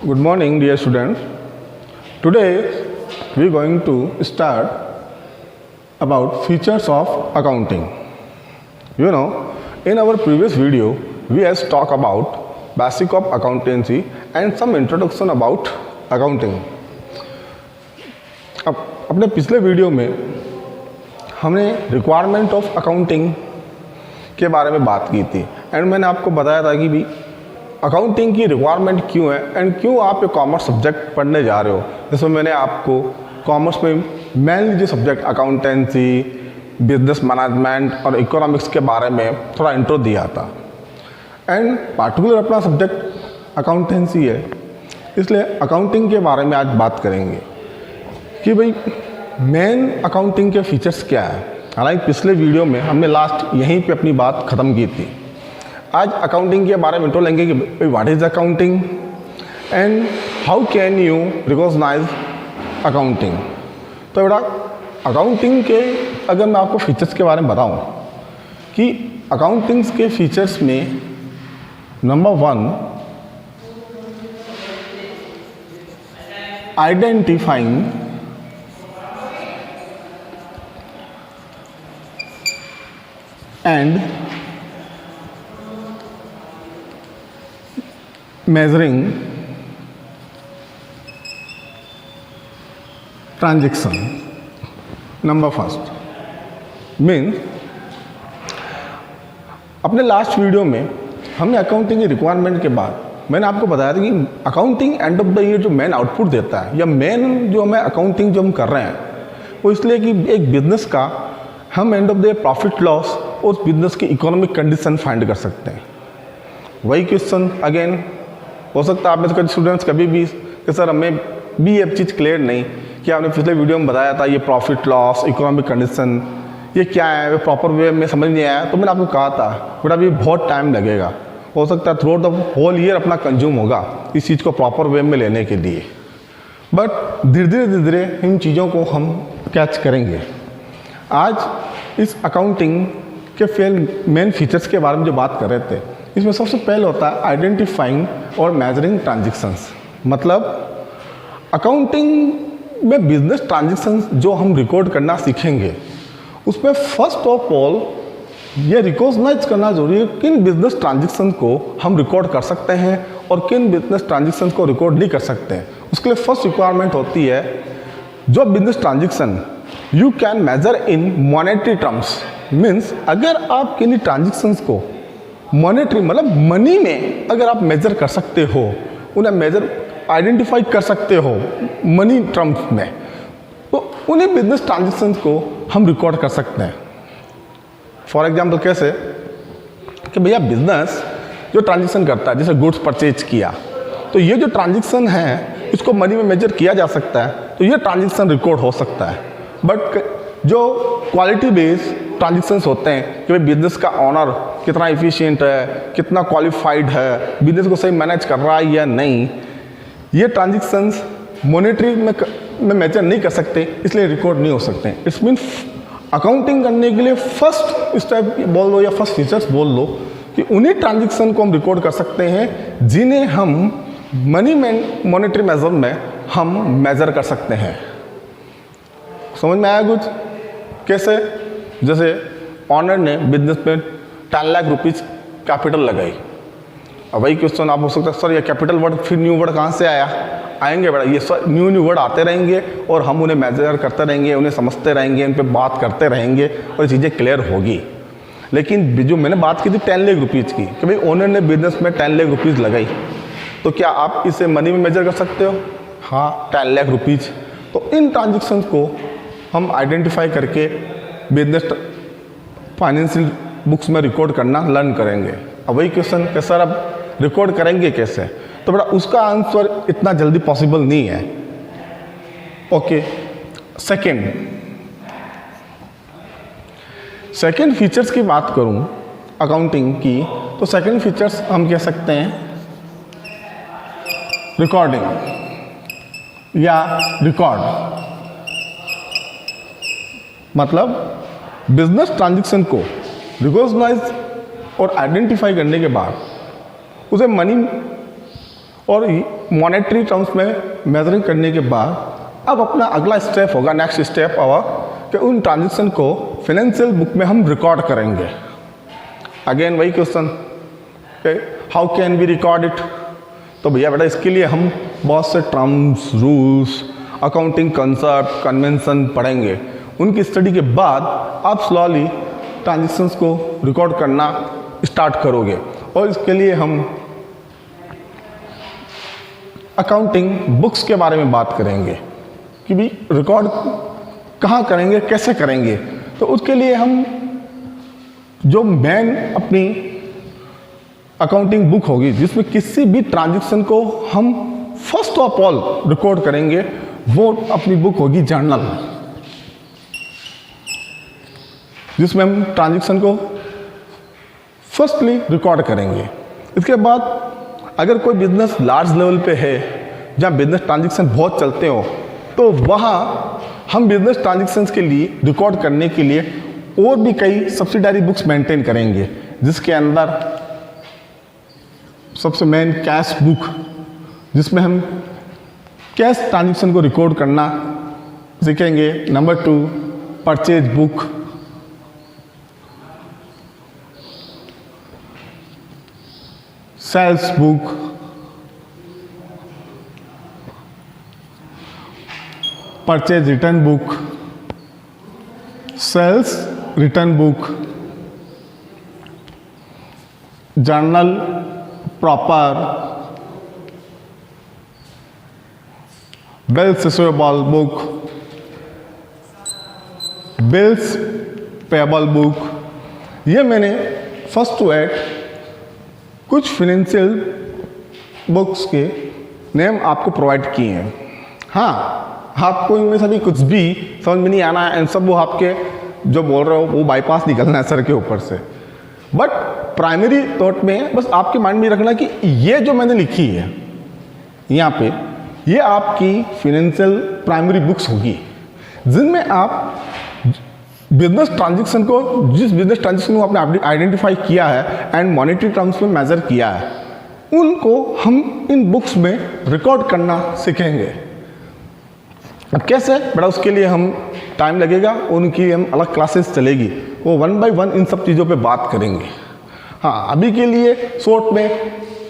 Good morning, dear students. Today we are going to start about features of accounting. In our previous video, we have talked about basic of accountancy and some introduction about accounting. अब अपने पिछले video में हमने requirement of accounting के बारे में बात की थी एंड मैंने आपको बताया था कि भी अकाउंटिंग की रिक्वायरमेंट क्यों है एंड क्यों आप ये कॉमर्स सब्जेक्ट पढ़ने जा रहे हो। जिसमें मैंने आपको कॉमर्स में मेनली जो सब्जेक्ट अकाउंटेंसी, बिजनेस मैनेजमेंट और इकोनॉमिक्स के बारे में थोड़ा इंट्रो दिया था एंड पार्टिकुलर अपना सब्जेक्ट अकाउंटेंसी है, इसलिए अकाउंटिंग के बारे में आज बात करेंगे कि भाई मेन अकाउंटिंग के फीचर्स क्या है। हालांकि पिछले वीडियो में हमने लास्ट यहीं पे अपनी बात ख़त्म की थी। आज अकाउंटिंग के बारे में इंट्रो लेंगे कि what is accounting and how can you recognise accounting. तो बेटा अकाउंटिंग के अगर मैं आपको फीचर्स के बारे में बताऊं कि अकाउंटिंग के फीचर्स में number 1 identifying and measuring transaction. Number 1 means अपने लास्ट वीडियो में हमने अकाउंटिंग की रिक्वायरमेंट के बाद मैंने आपको बताया था कि accounting and of the year जो मेन आउटपुट देता है या मेन जो हमें अकाउंटिंग जो हम कर रहे हैं वो इसलिए कि एक बिजनेस का हम and of the profit loss उस बिजनेस की इकोनॉमिक कंडीशन फाइंड कर सकते हैं। वही क्वेश्चन अगेन हो सकता है आप में से स्टूडेंट्स कभी भी कि सर हमें भी ये चीज़ क्लियर नहीं कि आपने पिछले वीडियो में बताया था ये प्रॉफिट लॉस इकोनॉमिक कंडीशन ये क्या है, वो प्रॉपर वे में समझ नहीं आया। तो मैंने आपको कहा था बेटा अभी बहुत टाइम लगेगा, हो सकता है थ्रू द होल ईयर अपना कंज्यूम होगा इस चीज़ को प्रॉपर वे में लेने के लिए, बट धीरे धीरे इन चीज़ों को हम कैच करेंगे। आज इस अकाउंटिंग के मेन फीचर्स के बारे में जो बात कर रहे थे इसमें सबसे पहले होता है आइडेंटिफाइंग और मेजरिंग ट्रांजैक्शंस। मतलब अकाउंटिंग में बिजनेस ट्रांजैक्शंस जो हम रिकॉर्ड करना सीखेंगे उसमें फर्स्ट ऑफ ऑल ये रिकॉग्नाइज करना जरूरी है किन बिजनेस ट्रांजैक्शन को हम रिकॉर्ड कर सकते हैं और किन बिजनेस ट्रांजैक्शन को रिकॉर्ड नहीं कर सकते हैं। उसके लिए फर्स्ट रिक्वायरमेंट होती है जो business transaction you can measure in monetary terms. Means अगर आप किन्हीं ट्रांजेक्शन्स को मॉनेटरी मतलब मनी में अगर आप मेजर कर सकते हो, उन्हें मेजर आइडेंटिफाई कर सकते हो मनी टर्म्स में, तो उन्हीं बिजनेस ट्रांजेक्शन्स को हम रिकॉर्ड कर सकते हैं। फॉर एग्जांपल कैसे कि भैया बिजनेस जो ट्रांजेक्शन करता है जैसे गुड्स परचेज किया तो ये जो ट्रांजेक्शन है इसको मनी में मेजर किया जा सकता है, तो ये ट्रांजेक्शन रिकॉर्ड हो सकता है। बट जो क्वालिटी बेस्ड ट्रांजेक्शन्स होते हैं कि भाई बिजनेस का ऑनर कितना एफिशिएंट है, कितना क्वालिफाइड है, बिजनेस को सही मैनेज कर रहा है या नहीं, ये ट्रांजेक्शन्स मॉनेटरी में मेजर नहीं कर सकते, इसलिए रिकॉर्ड नहीं हो सकते। इट्स मीन अकाउंटिंग करने के लिए फर्स्ट स्टेप बोल लो या फर्स्ट फीचर्स बोल लो कि उन्हीं ट्रांजेक्शन को हम रिकॉर्ड कर सकते हैं जिन्हें हम मनी में मॉनेटरी मेजर में हम मेजर कर सकते हैं। समझ में आया कुछ? कैसे? जैसे ऑनर ने बिजनेस में 10 लाख रुपीज़ कैपिटल लगाई। अब वही क्वेश्चन आप हो सकता है सर ये कैपिटल वर्ड फिर न्यू वर्ड कहाँ से आया? आएंगे बेटा, ये सर न्यू वर्ड आते रहेंगे और हम उन्हें मेजर करते रहेंगे, उन्हें समझते रहेंगे, इन पर बात करते रहेंगे और चीज़ें क्लियर होगी। लेकिन जो मैंने बात की थी 10 लाख रुपीज़ की कि भाई ओनर ने बिजनेस में 10 लाख रुपीज़ लगाई, तो क्या आप इसे मनी में मेजर कर सकते हो? हाँ, 10 लाख रुपीज़। तो इन ट्रांजेक्शन्स को हम आइडेंटिफाई करके बिजनेस फाइनेंशियल बुक्स में रिकॉर्ड करना लर्न करेंगे। अब वही क्वेश्चन कि सर अब रिकॉर्ड करेंगे कैसे? तो बेटा उसका आंसर इतना जल्दी पॉसिबल नहीं है। ओके, सेकंड फीचर्स की बात करूं अकाउंटिंग की, तो सेकंड फीचर्स हम कह सकते हैं रिकॉर्डिंग या रिकॉर्ड। मतलब बिजनेस ट्रांजैक्शन को रिकॉग्नाइज और आइडेंटिफाई करने के बाद उसे मनी और मॉनेटरी टर्म्स में मेजरिंग करने के बाद अब अपना अगला स्टेप होगा, नेक्स्ट स्टेप होगा कि उन ट्रांजेक्शन को फाइनेंशियल बुक में हम रिकॉर्ड करेंगे। अगेन वही question, how can we record it? तो भैया बेटा इसके लिए हम बहुत से terms, rules, accounting concept, convention पढ़ेंगे। उनकी स्टडी के बाद आप स्लोली ट्रांजेक्शन्स को रिकॉर्ड करना स्टार्ट करोगे। और इसके लिए हम अकाउंटिंग बुक्स के बारे में बात करेंगे कि भी रिकॉर्ड कहाँ करेंगे, कैसे करेंगे। तो उसके लिए हम जो मेन अपनी अकाउंटिंग बुक होगी जिसमें किसी भी ट्रांजैक्शन को हम फर्स्ट ऑफ ऑल रिकॉर्ड करेंगे, वो अपनी बुक होगी जर्नल, जिसमें हम ट्रांजैक्शन को फर्स्टली रिकॉर्ड करेंगे। इसके बाद अगर कोई बिजनेस लार्ज लेवल पे है जहाँ बिजनेस ट्रांजैक्शन बहुत चलते हो, तो वहाँ हम बिजनेस ट्रांजैक्शंस के लिए रिकॉर्ड करने के लिए और भी कई सब्सिडारी बुक्स मेंटेन करेंगे, जिसके अंदर सबसे मेन कैश बुक, जिसमें हम कैश ट्रांजैक्शन को रिकॉर्ड करना सीखेंगे। Number 2 purchase book, sales book, purchase return book, sales return book, journal proper, bills receivable book, bills payable book. ये मैंने फर्स्ट टू एट कुछ फाइनेंशियल बुक्स के नेम आपको प्रोवाइड किए हैं। हाँ, आपको इनमें से भी कुछ भी समझ में नहीं आना है, सब वो आपके जो बोल रहे हो वो बाईपास निकलना है सर के ऊपर से। बट प्राइमरी थॉट में बस आपके माइंड में रखना कि ये जो मैंने लिखी है यहाँ पे, ये आपकी फाइनेंशियल प्राइमरी बुक्स होगी, जिनमें आप बिजनेस ट्रांजैक्शन को, जिस बिजनेस ट्रांजैक्शन को आपने आइडेंटिफाई किया है एंड मॉनेटरी टर्म्स में मेजर किया है, उनको हम इन बुक्स में रिकॉर्ड करना सीखेंगे। अब कैसे बेटा, उसके लिए हम टाइम लगेगा, उनकी हम अलग क्लासेस चलेगी, वो 1 बाय 1 इन सब चीज़ों पे बात करेंगे। हाँ, अभी के लिए शॉर्ट में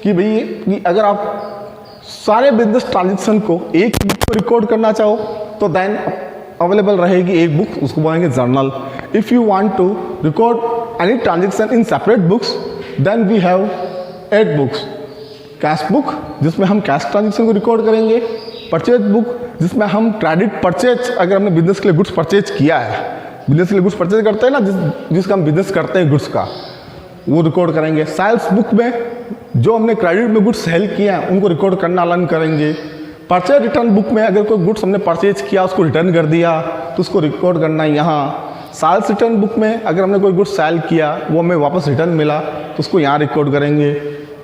कि भाई कि अगर आप सारे बिजनेस ट्रांजैक्शन को एक बुक पर रिकॉर्ड करना चाहो तो देन अवेलेबल रहेगी एक बुक, उसको बोलेंगे journal. If you want to record any transaction in separate books then we have 8 books. Cash book, जिसमें हम कैश ट्रांजैक्शन को रिकॉर्ड करेंगे। परचेज बुक, जिसमें हम क्रेडिट परचेज, अगर हमने बिजनेस के लिए गुड्स परचेज किया है, बिजनेस के लिए गुड्स परचेज करते हैं ना, जिसका हम बिजनेस करते हैं गुड्स का, वो रिकॉर्ड करेंगे। सेल्स बुक में जो हमने क्रेडिट में गुड्स सेल किया है उनको रिकॉर्ड करना लर्न करेंगे। परचेज रिटर्न बुक में अगर कोई गुड्स हमने परचेज किया, उसको रिटर्न कर दिया, तो उसको रिकॉर्ड करना यहाँ। सेल्स रिटर्न बुक में अगर हमने कोई गुड्स सेल किया, वो हमें वापस रिटर्न मिला, तो उसको यहाँ रिकॉर्ड करेंगे।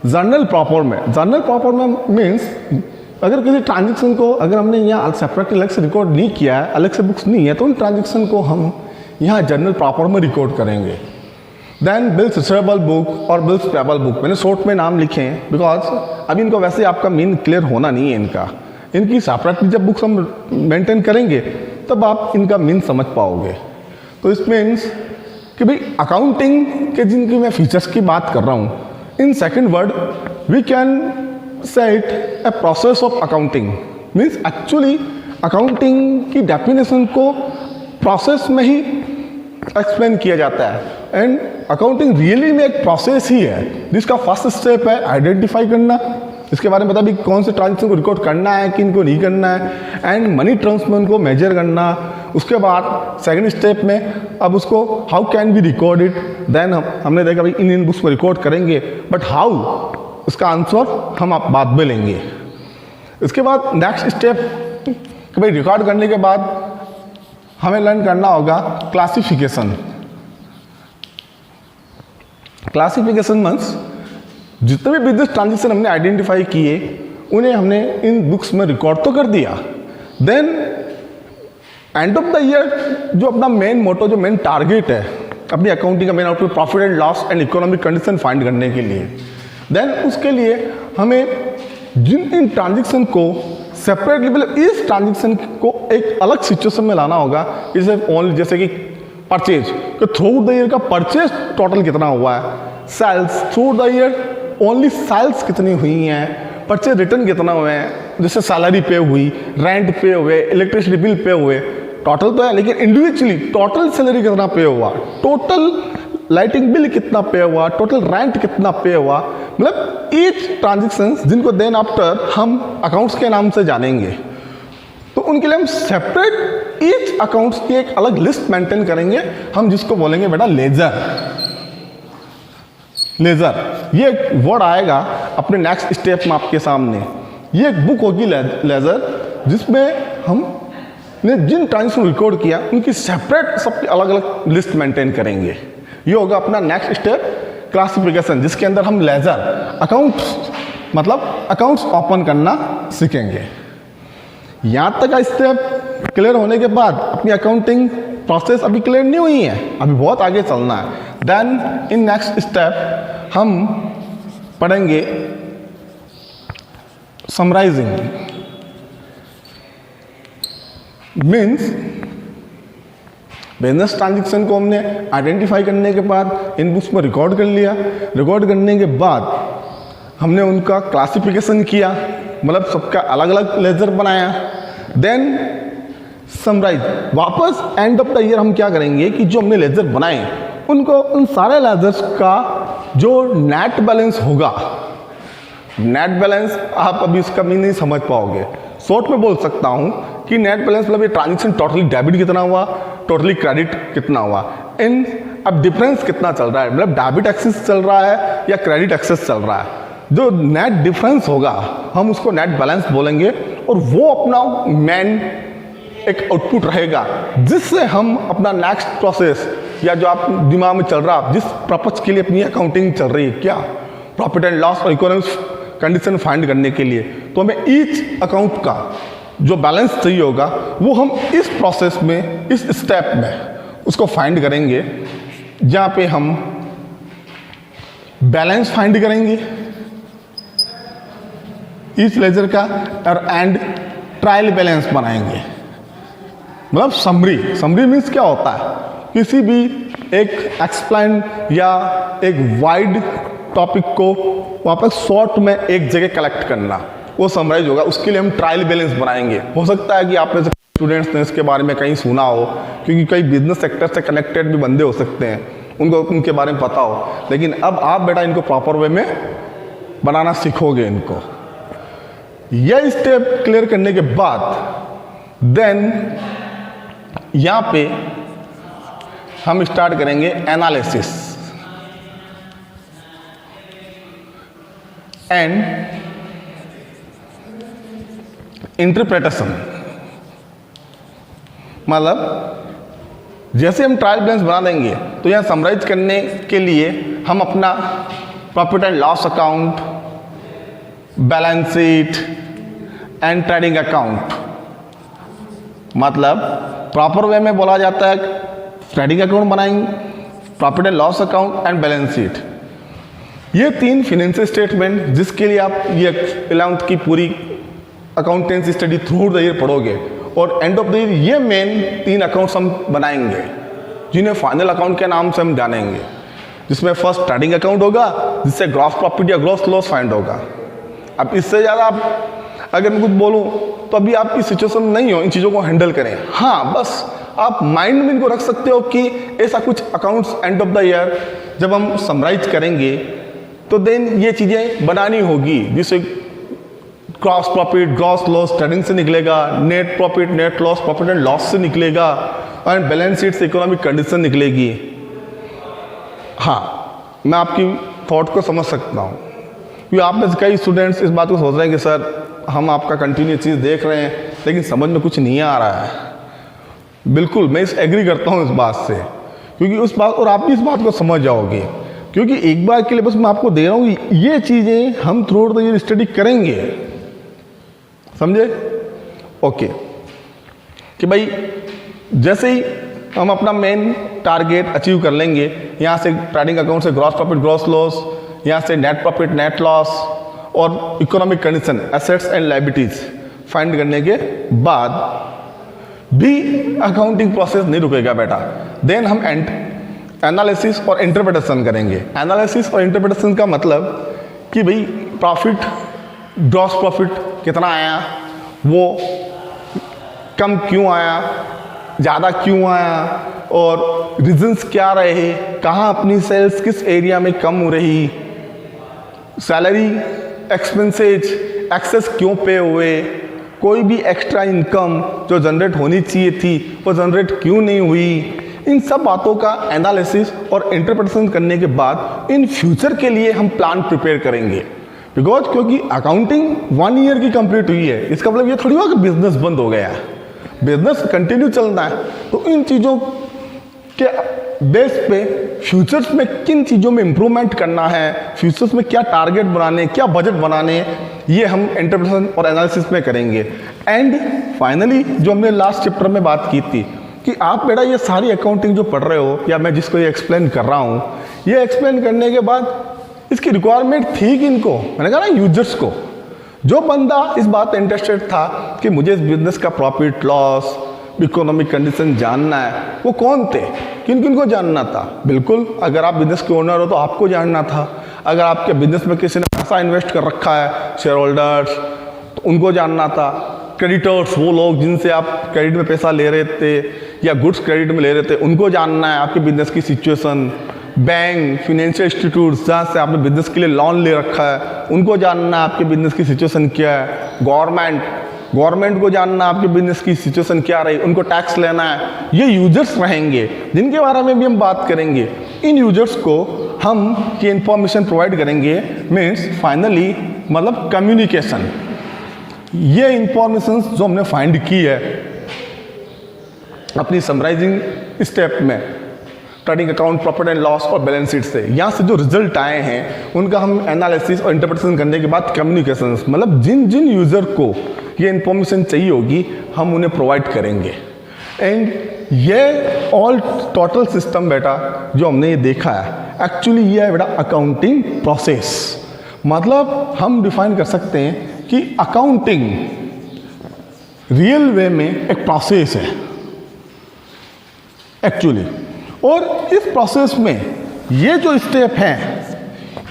जर्नल प्रॉपर में मीन्स अगर किसी ट्रांजैक्शन को अगर हमने यहाँ सेपरेट अलग से रिकॉर्ड नहीं किया है, अलग से बुक्स नहीं है, तो उन ट्रांजैक्शन को हम यहाँ जर्नल प्रॉपर में रिकॉर्ड करेंगे। देन बिल्स रिसीवेबल बुक और बिल्स पेबल बुक, मैंने शॉर्ट में नाम लिखे हैं बिकॉज अभी इनको वैसे आपका मीन क्लियर होना नहीं है इनका। इनकी सेपरेटली जब बुक्स हम मेंटेन करेंगे तब आप इनका मीन समझ पाओगे। तो इस मीन्स कि भाई अकाउंटिंग के जिनकी मैं फीचर्स की बात कर रहा हूँ, in second word we can set a process of accounting. Means actually accounting की डेफिनेशन को प्रोसेस में ही एक्सप्लेन किया जाता है। एंड अकाउंटिंग रियली में एक प्रोसेस ही है, जिसका फर्स्ट स्टेप है आइडेंटिफाई करना, इसके बारे में बता भी कौन से ट्रांजेक्शन को रिकॉर्ड करना है, किन को नहीं करना है, एंड मनी टर्म्स में उनको मेजर करना। उसके बाद सेकंड स्टेप में अब उसको how can be record it, then हमने देखा भाई इन बुक्स में रिकॉर्ड करेंगे, बट हाउ, उसका आंसर हम आप बाद में लेंगे। इसके बाद नेक्स्ट स्टेप कि भाई रिकॉर्ड करने के बाद हमें लर्न करना होगा क्लासिफिकेशन। क्लासिफिकेशन मीन्स जितने भी बिजनेस ट्रांजेक्शन हमने आइडेंटिफाई किए उन्हें हमने इन बुक्स में रिकॉर्ड तो कर दिया। Then end of the year जो अपना मेन मोटो, जो मेन टारगेट है अपनी अकाउंटिंग का, main output profit and loss and economic condition find करने के लिए, देन उसके लिए हमें जिन इन ट्रांजेक्शन को सेपरेटली, मतलब इस ट्रांजेक्शन को एक अलग सिचुएशन में लाना होगा। इसे ओनली जैसे कि परचेज कि थ्रू द ईयर का परचेज टोटल कितना हुआ है, sales through the year only sales कितनी हुई हैं, परचेज रिटर्न कितना हुए हैं, जैसे सैलरी पे हुई, रेंट पे हुए, इलेक्ट्रिसिटी बिल पे हुए, टोटल तो है लेकिन इंडिविजुअली टोटल सैलरी कितना पे हुआ, टोटल लाइटिंग बिल कितना पे हुआ, टोटल रेंट कितना पे हुआ, मतलब ईच ट्रांजेक्शंस जिनको देन आफ्टर हम अकाउंट्स के नाम से जानेंगे, तो उनके लिए हम सेपरेट ईच अकाउंट्स की एक अलग लिस्ट मेंटेन करेंगे, हम जिसको बोलेंगे बेटा लेजर। लेजर ये एक वर्ड आएगा अपने नेक्स्ट स्टेप में आपके सामने। ये एक बुक होगी लेजर, जिसमें हम ने जिन ट्रांजेक्शन रिकॉर्ड किया उनकी सेपरेट सबकी अलग अलग लिस्ट मेंटेन करेंगे। ये होगा अपना नेक्स्ट स्टेप क्लासिफिकेशन, जिसके अंदर हम लेजर अकाउंट्स मतलब अकाउंट्स ओपन करना सीखेंगे। यहाँ तक का स्टेप क्लियर होने के बाद अपनी अकाउंटिंग प्रोसेस अभी क्लियर नहीं हुई है, अभी बहुत आगे चलना है। देन इन नेक्स्ट स्टेप हम पढ़ेंगे समराइजिंग, मीन्स बिजनेस ट्रांजेक्शन को हमने आइडेंटिफाई करने के बाद इन बुक्स में रिकॉर्ड कर लिया। रिकॉर्ड करने के बाद हमने उनका क्लासिफिकेशन किया, मतलब सबका अलग अलग लेजर बनाया। देन समराइज, वापस एंड ऑफ द ईयर हम क्या करेंगे कि जो हमने लेजर बनाए उनको, उन सारे लेजर्स का जो नेट बैलेंस होगा, नेट बैलेंस आप अभी उसका भी नहीं समझ पाओगे, शॉर्ट में बोल सकता हूं कि नेट बैलेंस मतलब ये ट्रांजेक्शन टोटली डेबिट कितना हुआ, टोटली क्रेडिट कितना हुआ, इन अब डिफरेंस कितना चल रहा है, मतलब डेबिट एक्सेस चल रहा है या क्रेडिट एक्सेस चल रहा है, जो नेट डिफरेंस होगा हम उसको नेट बैलेंस बोलेंगे। और वो अपना मेन एक आउटपुट रहेगा जिससे हम अपना नेक्स्ट प्रोसेस या जो आप दिमाग में चल रहा, जिस पर्पज के लिए अपनी अकाउंटिंग चल रही है, क्या प्रॉफिट एंड लॉस और इकोनॉमिक कंडीशन फाइंड करने के लिए, तो हमें ईच अकाउंट का जो बैलेंस चाहिए होगा वो हम इस प्रोसेस में, इस स्टेप में उसको फाइंड करेंगे, जहाँ पे हम बैलेंस फाइंड करेंगे इस लेजर का और एंड ट्रायल बैलेंस बनाएंगे। मतलब समरी, समरी मीन्स क्या होता है, किसी भी एक एक्सप्लेन या एक वाइड टॉपिक को वापस शॉर्ट में एक जगह कलेक्ट करना, वो समराइज होगा। उसके लिए हम ट्रायल बैलेंस बनाएंगे। हो सकता है कि आप में से स्टूडेंट्स ने इसके बारे में कहीं सुना हो, क्योंकि कई बिजनेस सेक्टर से कनेक्टेड भी बंदे हो सकते हैं, उनको उनके बारे में पता हो, लेकिन अब आप बेटा इनको प्रॉपर वे में बनाना सीखोगे। इनको यह स्टेप क्लियर करने के बाद देन यहाँ पे हम स्टार्ट करेंगे एनालिसिस एंड इंटरप्रिटेशन। मतलब जैसे हम ट्रायल बैलेंस बना देंगे तो यहाँ समराइज करने के लिए हम अपना profit and loss account, balance sheet and trading account, मतलब प्रॉपर वे में बोला जाता है ट्रेडिंग अकाउंट बनाएंगे, profit and loss account and balance sheet. ये तीन फाइनेंशियल स्टेटमेंट जिसके लिए आप ये 11th की पूरी accountancy study through the year पढ़ोगे, और एंड ऑफ द ईयर ये मेन 3 अकाउंट्स हम बनाएंगे जिन्हें फाइनल अकाउंट के नाम से हम जानेंगे, जिसमें फर्स्ट ट्रेडिंग अकाउंट होगा जिससे ग्रॉस प्रॉफिट या ग्रॉस लॉस फाइंड होगा। अब इससे ज़्यादा आप अगर मैं कुछ बोलूँ तो अभी आपकी सिचुएशन नहीं हो इन चीज़ों को हैंडल करें। हाँ, बस आप माइंड में इनको रख सकते हो कि ऐसा कुछ accounts and of the year जब हम समराइज करेंगे तो देन ये चीज़ें बनानी होगी, जिससे gross profit gross loss trading से निकलेगा, net profit net loss profit and loss से निकलेगा, एंड बैलेंस शीट से इकोनॉमिक कंडीशन निकलेगी। हाँ, मैं आपकी थॉट को समझ सकता हूँ, क्योंकि आप में से कई स्टूडेंट्स इस बात को सोच रहे हैं कि सर हम आपका कंटिन्यू चीज़ देख रहे हैं लेकिन समझ में कुछ नहीं आ रहा है। बिल्कुल मैं एग्री करता हूँ इस बात से, क्योंकि उस बात और आप भी इस बात को समझ जाओगे, क्योंकि एक बार के लिए बस मैं आपको दे रहा हूँ ये चीज़ें हम through out the year study करेंगे, समझे? ओके, कि भाई जैसे ही हम अपना मेन टारगेट अचीव कर लेंगे, यहाँ से ट्रेडिंग अकाउंट से ग्रॉस प्रॉफिट ग्रॉस लॉस, यहाँ से नेट प्रॉफिट नेट लॉस, और economic condition, assets and liabilities find करने के बाद भी अकाउंटिंग प्रोसेस नहीं रुकेगा बेटा। देन हम एनालिसिस और इंटरप्रिटेशन करेंगे। एनालिसिस और इंटरप्रिटेशन का मतलब कि भाई प्रॉफिट, ग्रॉस प्रॉफिट कितना आया, वो कम क्यों आया, ज़्यादा क्यों आया, और रीजंस क्या रहे, कहाँ अपनी सेल्स किस एरिया में कम हो रही, सैलरी एक्सपेंसेज एक्सेस क्यों पे हुए, कोई भी एक्स्ट्रा इनकम जो जनरेट होनी चाहिए थी वो जनरेट क्यों नहीं हुई। इन सब बातों का एनालिसिस और इंटरप्रिटेशन करने के बाद इन फ्यूचर के लिए हम प्लान प्रिपेयर करेंगे। बिकॉज क्योंकि अकाउंटिंग 1 ईयर की कंप्लीट हुई है, इसका मतलब ये थोड़ी हुआ कि बिजनेस बंद हो गया है, बिजनेस कंटिन्यू चलना है। तो इन चीज़ों के बेस पे फ्यूचर्स में किन चीज़ों में इम्प्रूवमेंट करना है, फ्यूचर्स में क्या टारगेट बनाने, क्या बजट बनाने, ये हम इंटरप्रिटेशन और एनालिसिस में करेंगे। एंड फाइनली जो हमने लास्ट चैप्टर में बात की थी कि आप बेटा ये सारी अकाउंटिंग जो पढ़ रहे हो या मैं जिसको ये एक्सप्लेन कर रहा हूँ, ये एक्सप्लेन करने के बाद इसकी रिक्वायरमेंट थी किनको, मैंने कहा ना यूजर्स को। जो बंदा इस बात में इंटरेस्टेड था कि मुझे इस बिजनेस का प्रॉफिट लॉस, इकोनॉमिक कंडीशन जानना है, वो कौन थे, किन किन को जानना था। बिल्कुल अगर आप बिजनेस के ओनर हो तो आपको जानना था, अगर आपके बिजनेस में किसी ने पैसा इन्वेस्ट कर रखा है, शेयर होल्डर्स, तो उनको जानना था। क्रेडिटर्स, वो लोग जिनसे आप क्रेडिट में पैसा ले रहे थे या गुड्स क्रेडिट में ले रहे थे, उनको जानना है आपके बिजनेस की सिचुएशन। बैंक, फिनेंशियल इंस्टीट्यूट्स जहाँ से आपने बिजनेस के लिए लोन ले रखा है, उनको जानना है आपके बिजनेस की सिचुएशन क्या है। गवर्नमेंट को जानना आपके बिजनेस की सिचुएशन क्या रही, उनको टैक्स लेना है। ये यूजर्स रहेंगे जिनके बारे में भी हम बात करेंगे। इन यूजर्स को हम ये इंफॉर्मेशन प्रोवाइड करेंगे, मीन्स फाइनली मतलब कम्युनिकेशन। ये इंफॉर्मेशन जो हमने फाइंड की है अपनी समराइजिंग स्टेप में, trading account, profit and loss और बैलेंस शीट से, यहाँ से जो रिजल्ट आए हैं उनका हम एनालिसिस और इंटरप्रिटेशन करने के बाद कम्युनिकेशन, मतलब जिन जिन यूज़र को ये इन्फॉर्मेशन चाहिए होगी हम उन्हें प्रोवाइड करेंगे। एंड ये ऑल टोटल सिस्टम बेटा जो हमने ये देखा है, एक्चुअली ये है बेटा अकाउंटिंग प्रोसेस। मतलब हम डिफाइन कर सकते हैं कि अकाउंटिंग रियल वे में एक प्रोसेस है एक्चुअली, और इस प्रोसेस में ये जो स्टेप हैं,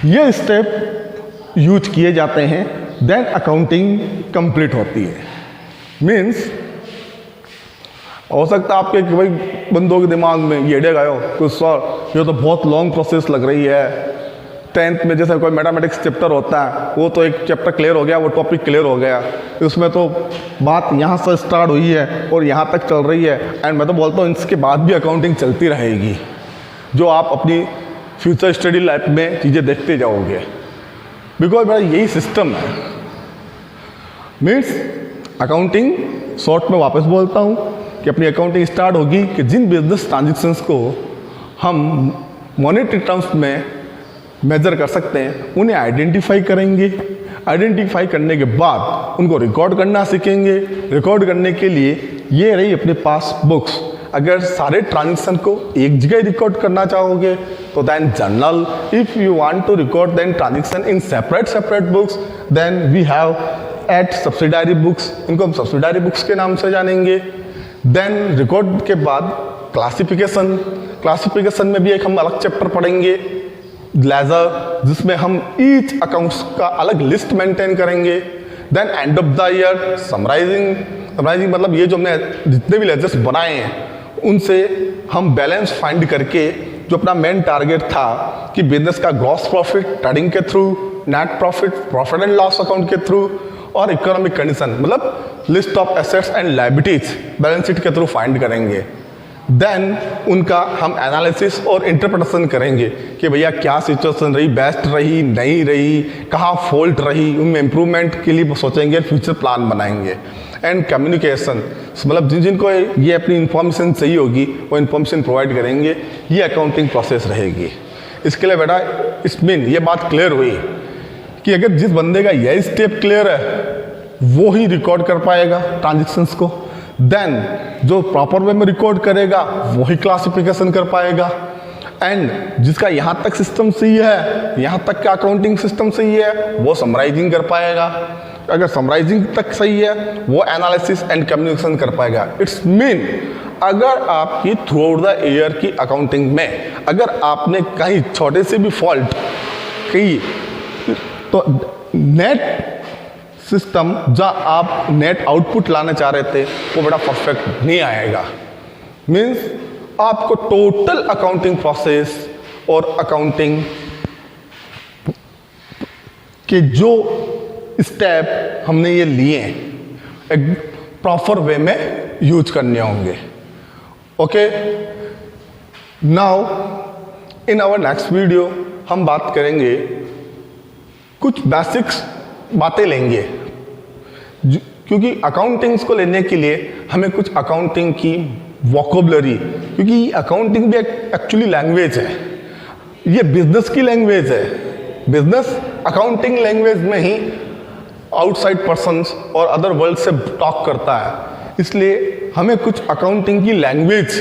ये स्टेप यूज किए जाते हैं, देन अकाउंटिंग कंप्लीट होती है। मीन्स हो सकता है आपके भाई बंदों के दिमाग में ये डेग आयो कुछ सर ये तो बहुत लॉन्ग प्रोसेस लग रही है। 10th में जैसे कोई मैथमेटिक्स चैप्टर होता है, वो तो एक चैप्टर क्लियर हो गया, वो टॉपिक क्लियर हो गया, उसमें तो बात यहाँ से स्टार्ट हुई है और यहाँ तक चल रही है। एंड मैं तो बोलता हूँ इसके बाद भी अकाउंटिंग चलती रहेगी, जो आप अपनी फ्यूचर स्टडी लाइफ में चीज़ें देखते जाओगे। बिकॉज मेरा यही सिस्टम है। मीन्स अकाउंटिंग शॉर्ट में वापस बोलता हूँ कि अपनी अकाउंटिंग स्टार्ट होगी कि जिन बिजनेस ट्रांजेक्शन्स को हम मॉनेटरी टर्म्स में मेजर कर सकते हैं उन्हें आइडेंटिफाई करेंगे। आइडेंटिफाई करने के बाद उनको रिकॉर्ड करना सीखेंगे। रिकॉर्ड करने के लिए ये रही अपने पास बुक्स। अगर सारे ट्रांजेक्शन को एक जगह रिकॉर्ड करना चाहोगे तो then journal, if you want to record then transaction in separate books, then we have eight subsidiary books, इनको हम सब्सिडारी बुक्स के नाम से जानेंगे। देन रिकॉर्ड के बाद क्लासिफिकेशन में भी एक हम अलग चैप्टर पढ़ेंगे, लेजर, जिसमें हम ईच अकाउंट्स का अलग लिस्ट मेंटेन करेंगे। Then end of the year summarising मतलब ये जो हमने जितने भी लेजर्स बनाए हैं उनसे हम बैलेंस फाइंड करके जो अपना मेन टारगेट था कि बिजनेस का ग्रॉस प्रॉफिट ट्रेडिंग के through, net profit and loss account के थ्रू, और इकोनॉमिक कंडीशन मतलब list of assets and liabilities balance sheet के थ्रू फाइंड करेंगे। देन उनका हम एनालिसिस और इंटरप्रिटेशन करेंगे कि भैया क्या सिचुएशन रही, बेस्ट रही, नहीं रही, कहाँ फॉल्ट रही, उनमें इम्प्रूवमेंट के लिए सोचेंगे, फ्यूचर प्लान बनाएंगे। एंड कम्युनिकेशन मतलब जिन जिनको ये अपनी इन्फॉर्मेशन चाहिए होगी वो इन्फॉर्मेशन प्रोवाइड करेंगे। ये अकाउंटिंग प्रोसेस रहेगी। इसके लिए बेटा इसमें ये बात क्लियर हुई कि अगर जिस बंदे का यही स्टेप क्लियर है वो ही रिकॉर्ड कर पाएगा ट्रांजेक्शन्स को। देन जो प्रॉपर वे में रिकॉर्ड करेगा वही क्लासिफिकेशन कर पाएगा। एंड जिसका यहाँ तक सिस्टम सही है, यहाँ तक का अकाउंटिंग सिस्टम सही है, वो समराइजिंग कर पाएगा। अगर समराइजिंग तक सही है, वो एनालिसिस एंड कम्युनिकेशन कर पाएगा। इट्स मीन अगर आपकी थ्रू आउट द ईयर की अकाउंटिंग में अगर आपने कहीं छोटे से भी फॉल्ट की तो नेट सिस्टम जहाँ आप नेट आउटपुट लाना चाह रहे थे वो बड़ा परफेक्ट नहीं आएगा। मीन्स आपको टोटल अकाउंटिंग प्रोसेस और अकाउंटिंग के जो स्टेप हमने ये लिए एक प्रॉपर वे में यूज करने होंगे। Okay, now in our next video हम बात करेंगे, कुछ बेसिक्स बातें लेंगे क्योंकि अकाउंटिंग्स को लेने के लिए हमें कुछ अकाउंटिंग की वोकेबलरी, क्योंकि अकाउंटिंग भी एक्चुअली लैंग्वेज है, ये बिजनेस की लैंग्वेज है। बिजनेस अकाउंटिंग लैंग्वेज में ही आउटसाइड पर्सन्स और अदर वर्ल्ड से टॉक करता है, इसलिए हमें कुछ अकाउंटिंग की लैंग्वेज,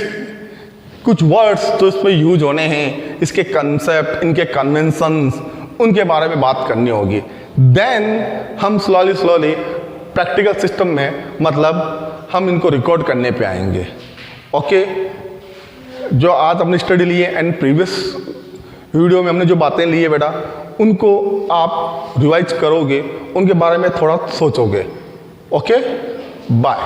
कुछ वर्ड्स जो इस पर यूज होने हैं, इसके कंसेप्ट, इनके कन्वेंशंस, उनके बारे में बात करनी होगी। देन हम स्लोली प्रैक्टिकल सिस्टम में, मतलब हम इनको रिकॉर्ड करने पे आएंगे। ओके, जो आज हमने स्टडी ली है एंड प्रीवियस वीडियो में हमने जो बातें ली है बेटा, उनको आप रिवाइज करोगे, उनके बारे में थोड़ा सोचोगे। Okay, bye.